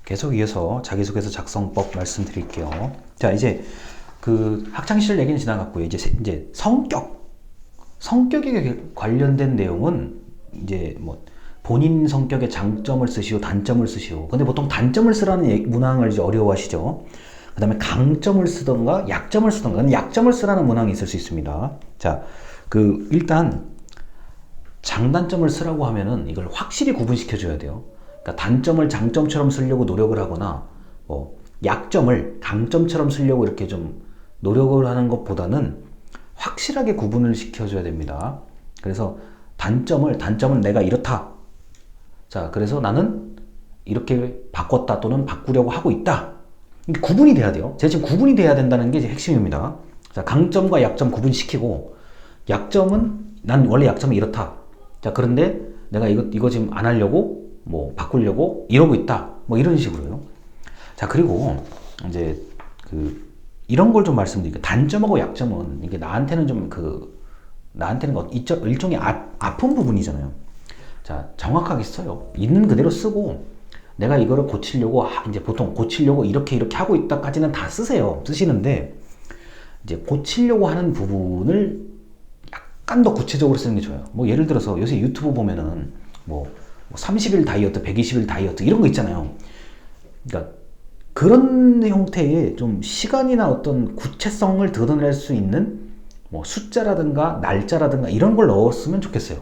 계속 이어서 자기소개서 작성법 말씀드릴게요. 자, 이제 그 학창시절 얘기는 지나갔고요. 이제 성격에 관련된 내용은 이제 뭐 본인 성격의 장점을 쓰시오, 단점을 쓰시오. 근데 보통 단점을 쓰라는 문항을 이제 어려워하시죠. 그 다음에 강점을 쓰던가 약점을 쓰던가. 약점을 쓰라는 문항이 있을 수 있습니다. 자, 일단 장단점을 쓰라고 하면은 이걸 확실히 구분시켜 줘야 돼요. 그러니까 단점을 장점처럼 쓰려고 노력을 하거나 약점을 강점처럼 쓰려고 이렇게 좀 노력을 하는 것보다는 확실하게 구분을 시켜줘야 됩니다. 그래서 단점을 내가 이렇다. 자, 그래서 나는 이렇게 바꿨다 또는 바꾸려고 하고 있다. 이게 구분이 돼야 돼요. 제가 지금 구분이 돼야 된다는 게 이제 핵심입니다. 자, 강점과 약점 구분시키고, 약점은 난 원래 약점이 이렇다. 자, 그런데 내가 이거 지금 안 하려고 뭐 바꾸려고 이러고 있다. 뭐 이런 식으로요. 자, 그리고 이제 이런 걸 좀 말씀드릴게요. 단점하고 약점은 이게 나한테는 일종의 아픈 부분이잖아요. 자, 정확하게 써요. 있는 그대로 쓰고, 내가 이거를 고치려고, 이제 보통 고치려고 이렇게 하고 있다까지는 다 쓰세요. 쓰시는데, 이제 고치려고 하는 부분을 약간 더 구체적으로 쓰는 게 좋아요. 뭐, 예를 들어서 요새 유튜브 보면은, 30일 다이어트, 120일 다이어트, 이런 거 있잖아요. 그러니까, 그런 형태의 좀 시간이나 어떤 구체성을 드러낼 수 있는 뭐 숫자라든가 날짜라든가 이런 걸 넣었으면 좋겠어요.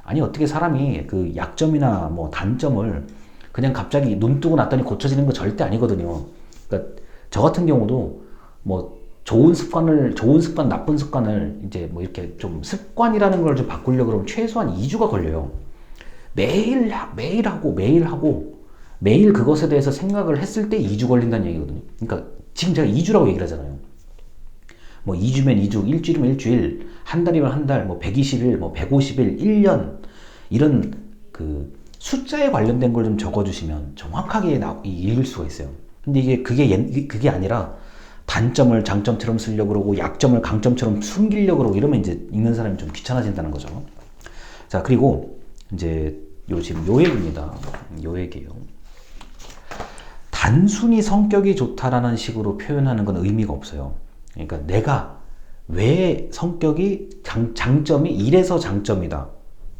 아니, 어떻게 사람이 그 약점이나 뭐 단점을 그냥 갑자기 눈 뜨고 났더니 고쳐지는 거 절대 아니거든요. 그러니까 저 같은 경우도 뭐 좋은 습관, 나쁜 습관을 이제 뭐 이렇게 좀 습관이라는 걸 좀 바꾸려고 그러면 최소한 2주가 걸려요. 매일 하고 매일 그것에 대해서 생각을 했을 때 2주 걸린다는 얘기거든요. 그러니까 지금 제가 2주라고 얘기를 하잖아요. 뭐 2주면 2주, 일주일이면 일주일, 한 달이면 한 달, 뭐 120일, 뭐 150일, 1년 이런 그 숫자에 관련된 걸 좀 적어주시면 정확하게 읽을 수가 있어요. 근데 그게 아니라 단점을 장점처럼 쓰려고 그러고 약점을 강점처럼 숨기려고 그러고 이러면 이제 읽는 사람이 좀 귀찮아진다는 거죠. 자, 그리고 이제 지금 요 얘기입니다. 요 얘기예요. 단순히 성격이 좋다라는 식으로 표현하는 건 의미가 없어요. 그러니까 내가 왜 성격이 장점이 이래서 장점이다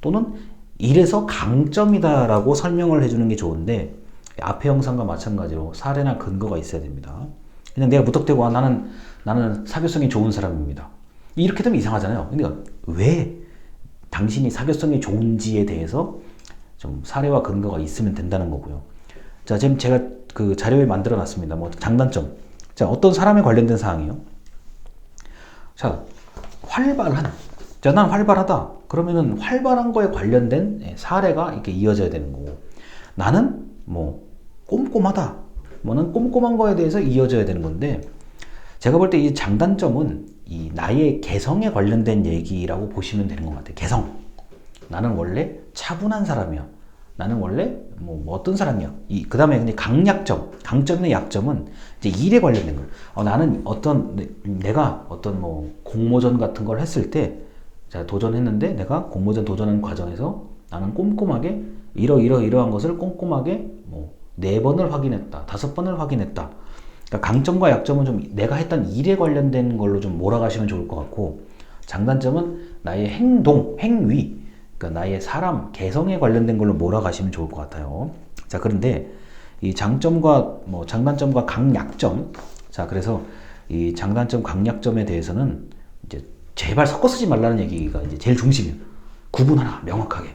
또는 이래서 강점이다라고 설명을 해주는 게 좋은데, 앞의 영상과 마찬가지로 사례나 근거가 있어야 됩니다. 그냥 내가 무턱대고 나는 사교성이 좋은 사람입니다. 이렇게 되면 이상하잖아요. 그러니까 왜 당신이 사교성이 좋은지에 대해서 좀 사례와 근거가 있으면 된다는 거고요. 자, 지금 제가 그 자료에 만들어 놨습니다. 뭐 장단점. 자, 어떤 사람에 관련된 사항이요. 자, 자, 난 활발하다. 그러면은 활발한 거에 관련된 사례가 이렇게 이어져야 되는 거고, 나는 뭐 꼼꼼하다. 뭐는 꼼꼼한 거에 대해서 이어져야 되는 건데, 제가 볼 때 이 장단점은 이 나의 개성에 관련된 얘기라고 보시면 되는 것 같아요. 개성. 나는 원래 차분한 사람이야. 나는 원래 뭐 어떤 사람이야. 그 다음에 근데 강점이나 약점은 이제 일에 관련된 걸. 나는 내가 어떤 뭐 공모전 같은 걸 했을 때, 자, 도전했는데 내가 공모전 도전하는 과정에서 나는 꼼꼼하게 이러한 것을 꼼꼼하게 뭐 4번을 확인했다. 5번을 확인했다. 그러니까 강점과 약점은 좀 내가 했던 일에 관련된 걸로 좀 몰아가시면 좋을 것 같고, 장단점은 나의 행위, 그러니까 나의 사람, 개성에 관련된 걸로 몰아가시면 좋을 것 같아요. 자, 그런데 이 장단점과 강약점. 자, 그래서 이 장단점, 강약점에 대해서는 이제 제발 섞어 쓰지 말라는 얘기가 이제 제일 중심이에요. 구분하라. 명확하게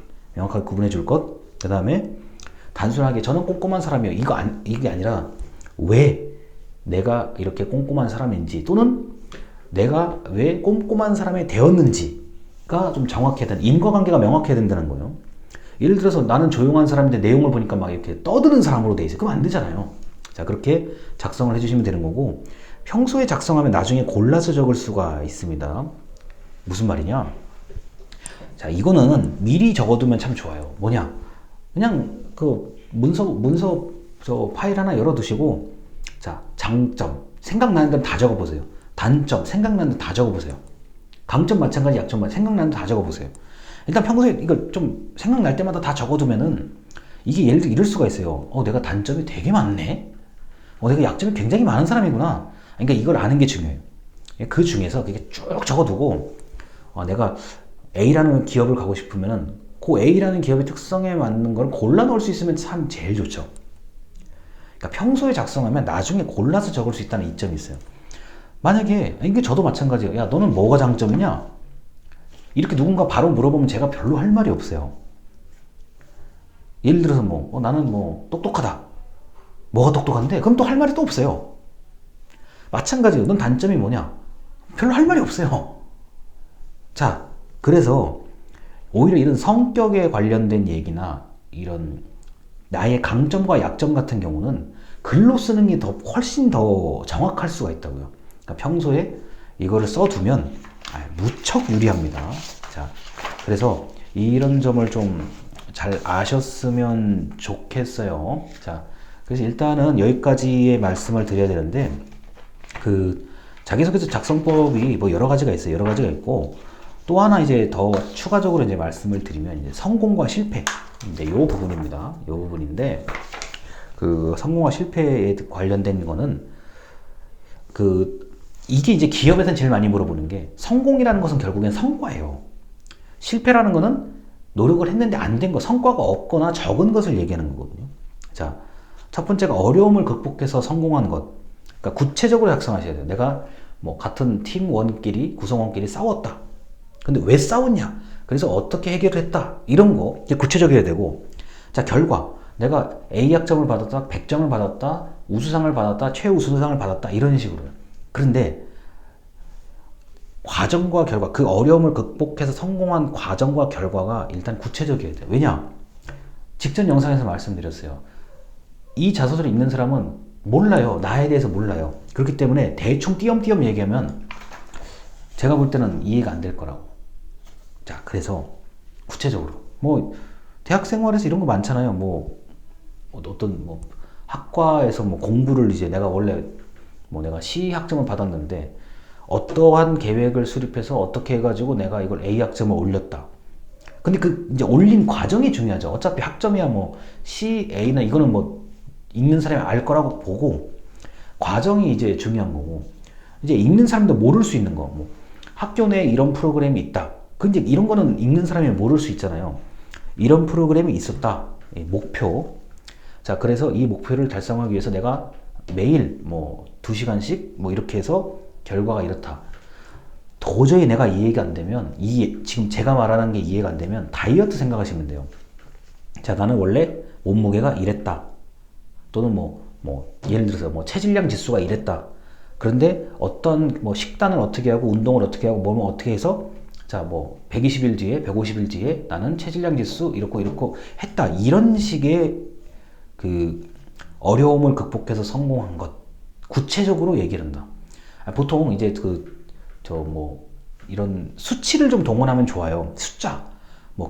구분해 줄 것. 그 다음에 단순하게 저는 꼼꼼한 사람이에요. 이게 아니라 왜 내가 이렇게 꼼꼼한 사람인지, 또는 내가 왜 꼼꼼한 사람이 되었는지가 좀 정확해야 된다. 인과관계가 명확해야 된다는 거예요. 예를 들어서 나는 조용한 사람인데 내용을 보니까 막 이렇게 떠드는 사람으로 돼 있어요. 그럼 안 되잖아요. 자, 그렇게 작성을 해주시면 되는 거고, 평소에 작성하면 나중에 골라서 적을 수가 있습니다. 무슨 말이냐? 자, 이거는 미리 적어두면 참 좋아요. 뭐냐? 그냥 그 문서 저 파일 하나 열어두시고, 자, 장점 생각나는 대로 다 적어보세요. 단점 생각나는 대로 다 적어보세요. 강점 마찬가지, 약점 마찬가지, 생각나는 대로 다 적어보세요. 일단 평소에 이걸 좀 생각날 때마다 다 적어두면은 이게 예를 들어 이럴 수가 있어요. 내가 단점이 되게 많네? 내가 약점이 굉장히 많은 사람이구나. 그러니까 이걸 아는 게 중요해요. 그 중에서 그게 쭉 적어두고, 내가 A라는 기업을 가고 싶으면은 그 A라는 기업의 특성에 맞는 걸 골라 넣을 수 있으면 참 제일 좋죠. 그러니까 평소에 작성하면 나중에 골라서 적을 수 있다는 이점이 있어요. 만약에, 이게 저도 마찬가지예요. 야, 너는 뭐가 장점이냐? 이렇게 누군가 바로 물어보면 제가 별로 할 말이 없어요. 예를 들어서 나는 똑똑하다. 뭐가 똑똑한데? 그럼 또 할 말이 또 없어요. 마찬가지예요. 넌 단점이 뭐냐? 별로 할 말이 없어요. 자, 그래서 오히려 이런 성격에 관련된 얘기나 이런 나의 강점과 약점 같은 경우는 글로 쓰는 게 훨씬 더 정확할 수가 있다고요. 그러니까 평소에 이거를 써두면 무척 유리합니다. 자, 그래서 이런 점을 좀 잘 아셨으면 좋겠어요. 자, 그래서 일단은 여기까지의 말씀을 드려야 되는데, 자기소개서 작성법이 여러 가지가 있어요. 여러 가지가 있고, 또 하나 이제 더 추가적으로 이제 말씀을 드리면, 이제 성공과 실패. 이제 요 부분입니다. 요 부분인데, 성공과 실패에 관련된 거는, 이게 이제 기업에서는 제일 많이 물어보는 게, 성공이라는 것은 결국엔 성과예요. 실패라는 거는 노력을 했는데 안 된 거, 성과가 없거나 적은 것을 얘기하는 거거든요. 자, 첫 번째가 어려움을 극복해서 성공한 것. 그러니까 구체적으로 작성하셔야 돼요. 내가 같은 팀원끼리, 구성원끼리 싸웠다. 근데 왜 싸웠냐? 그래서 어떻게 해결을 했다. 이런 거 구체적이어야 되고, 자, 결과. 내가 A 학점을 받았다, 100점을 받았다, 우수상을 받았다, 최우수상을 받았다. 이런 식으로. 그런데 과정과 결과, 그 어려움을 극복해서 성공한 과정과 결과가 일단 구체적이어야 돼요. 왜냐? 직전 영상에서 말씀드렸어요. 이 자소서를 읽는 사람은 몰라요. 나에 대해서 몰라요. 그렇기 때문에 대충 띄엄띄엄 얘기하면 제가 볼 때는 이해가 안 될 거라고. 자, 그래서 구체적으로 대학 생활에서 이런 거 많잖아요. 어떤 학과에서 공부를 이제 내가 원래 내가 C 학점을 받았는데 어떠한 계획을 수립해서 어떻게 해가지고 내가 이걸 A 학점을 올렸다. 근데 이제 올린 과정이 중요하죠. 어차피 학점이야 C, A나 이거는 읽는 사람이 알 거라고 보고, 과정이 이제 중요한 거고, 이제 읽는 사람도 모를 수 있는 거, 학교 내에 이런 프로그램이 있다. 근데 이런 거는 읽는 사람이 모를 수 있잖아요. 이런 프로그램이 있었다. 목표. 자, 그래서 이 목표를 달성하기 위해서 내가 매일 2시간씩 이렇게 해서 결과가 이렇다. 도저히 내가 이해가 안 되면, 지금 제가 말하는 게 이해가 안 되면 다이어트 생각하시면 돼요. 자, 나는 원래 몸무게가 이랬다. 또는 예를 들어서 체질량 지수가 이랬다. 그런데 어떤 식단을 어떻게 하고 운동을 어떻게 하고 뭐뭐 어떻게 해서, 자, 120일 뒤에 150일 뒤에 나는 체질량 지수 이렇고 했다. 이런 식의 어려움을 극복해서 성공한 것, 구체적으로 얘기를 한다. 보통 이제 이런 수치를 좀 동원하면 좋아요. 숫자,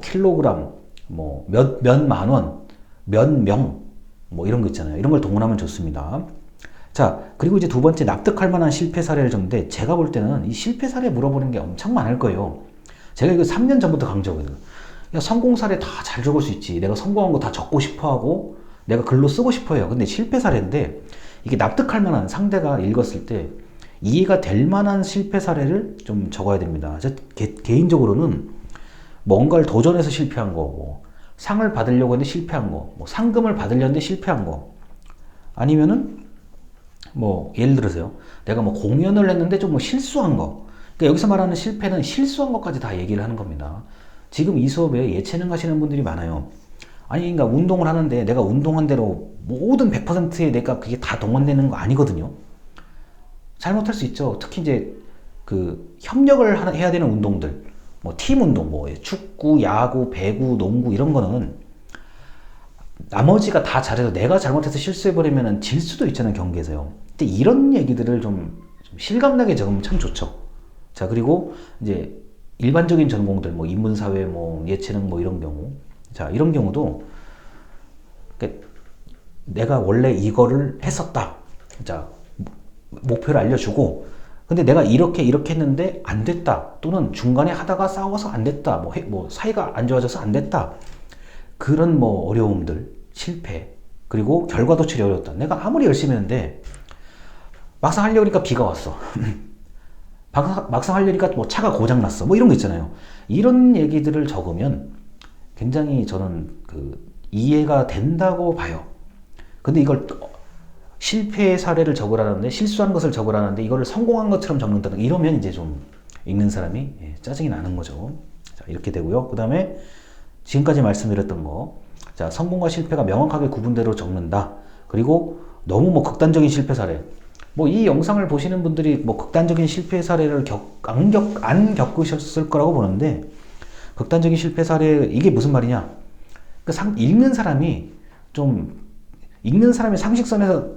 킬로그램, 몇 만 원, 몇 명, 이런 거 있잖아요. 이런 걸 동원하면 좋습니다. 자, 그리고 이제 두 번째, 납득할 만한 실패 사례를 적는데, 제가 볼 때는 이 실패 사례 물어보는 게 엄청 많을 거예요. 제가 이거 3년 전부터 강조하거든요. 야, 성공 사례 다 잘 적을 수 있지. 내가 성공한 거 다 적고 싶어 하고, 내가 글로 쓰고 싶어 해요. 근데 실패 사례인데, 이게 납득할 만한, 상대가 읽었을 때 이해가 될 만한 실패 사례를 좀 적어야 됩니다. 개인적으로는 뭔가를 도전해서 실패한 거, 상을 받으려고 했는데 실패한 거, 상금을 받으려고 했는데 실패한 거, 아니면은 예를 들어서요, 내가 공연을 했는데 좀 실수한 거. 그러니까 여기서 말하는 실패는 실수한 것까지 다 얘기를 하는 겁니다. 지금 이 수업에 예체능 하시는 분들이 많아요. 아니, 그러니까 운동을 하는데 내가 운동한 대로 모든 100%의 내가 그게 다 동원되는 거 아니거든요. 잘못할 수 있죠. 특히 이제 협력을 해야 되는 운동들, 팀 운동, 축구, 야구, 배구, 농구 이런 거는 나머지가 다 잘해서 내가 잘못해서 실수해버리면 질 수도 있잖아요, 경기에서요. 근데 이런 얘기들을 좀 실감나게 적으면 참 좋죠. 자, 그리고 이제 일반적인 전공들, 인문사회, 예체능, 이런 경우. 자, 이런 경우도 내가 원래 이거를 했었다. 자, 목표를 알려주고, 근데 내가 이렇게 했는데 안 됐다. 또는 중간에 하다가 싸워서 안 됐다. 사이가 안 좋아져서 안 됐다. 그런 어려움들. 실패, 그리고 결과도 치기 어려웠다. 내가 아무리 열심히 했는데 막상 하려니까 비가 왔어. 막상 하려니까 뭐 차가 고장 났어. 뭐 이런 거 있잖아요. 이런 얘기들을 적으면 굉장히 저는 이해가 된다고 봐요. 근데 이걸 실패의 사례를 적으라는데, 실수한 것을 적으라는데 이거를 성공한 것처럼 적는다든 이러면 이제 좀 읽는 사람이 짜증이 나는 거죠. 자, 이렇게 되고요. 그 다음에 지금까지 말씀드렸던 거, 자, 성공과 실패가 명확하게 구분대로 적는다. 그리고 너무 뭐 극단적인 실패 사례, 뭐 이 영상을 보시는 분들이 뭐 극단적인 실패 사례를 안 겪으셨을 거라고 보는데, 극단적인 실패 사례, 이게 무슨 말이냐? 읽는 사람이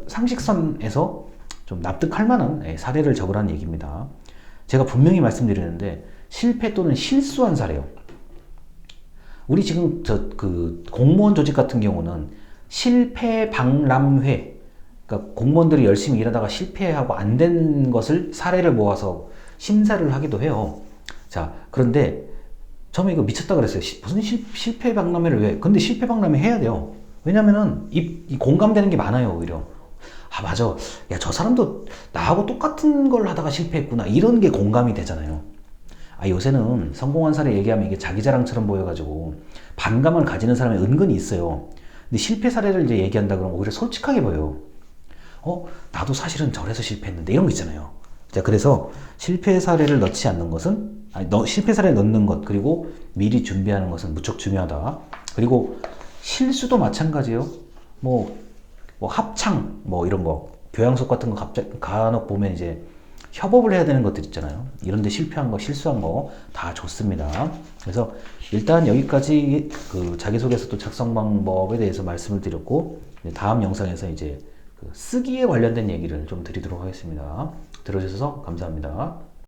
상식선에서 좀 납득할 만한 사례를 적으라는 얘기입니다. 제가 분명히 말씀드리는데, 실패 또는 실수한 사례요. 우리 지금 공무원 조직 같은 경우는 실패 박람회, 그러니까 공무원들이 열심히 일하다가 실패하고 안 된 것을 사례를 모아서 심사를 하기도 해요. 자, 그런데 처음에 이거 미쳤다 그랬어요. 무슨 실패 박람회를 왜? 근데 실패 박람회 해야 돼요. 왜냐면은 이 공감되는 게 많아요, 오히려. 아, 맞아. 야, 저 사람도 나하고 똑같은 걸 하다가 실패했구나. 이런 게 공감이 되잖아요. 아, 요새는 성공한 사례 얘기하면 이게 자기 자랑처럼 보여가지고 반감을 가지는 사람이 은근히 있어요. 근데 실패 사례를 이제 얘기한다 그러면 오히려 솔직하게 보여요. 나도 사실은 저래서 실패했는데, 이런 거 있잖아요. 자, 그래서 실패 사례를 넣지 않는 것은, 실패 사례를 넣는 것, 그리고 미리 준비하는 것은 무척 중요하다. 그리고 실수도 마찬가지예요. 뭐 합창, 뭐 이런 거, 교양 수업 같은 거 간혹 보면 이제 협업을 해야 되는 것들 있잖아요. 이런데 실패한 거, 실수한 거 다 좋습니다. 그래서 일단 여기까지 자기소개서 또 작성 방법에 대해서 말씀을 드렸고, 다음 영상에서 이제 쓰기에 관련된 얘기를 좀 드리도록 하겠습니다. 들어주셔서 감사합니다.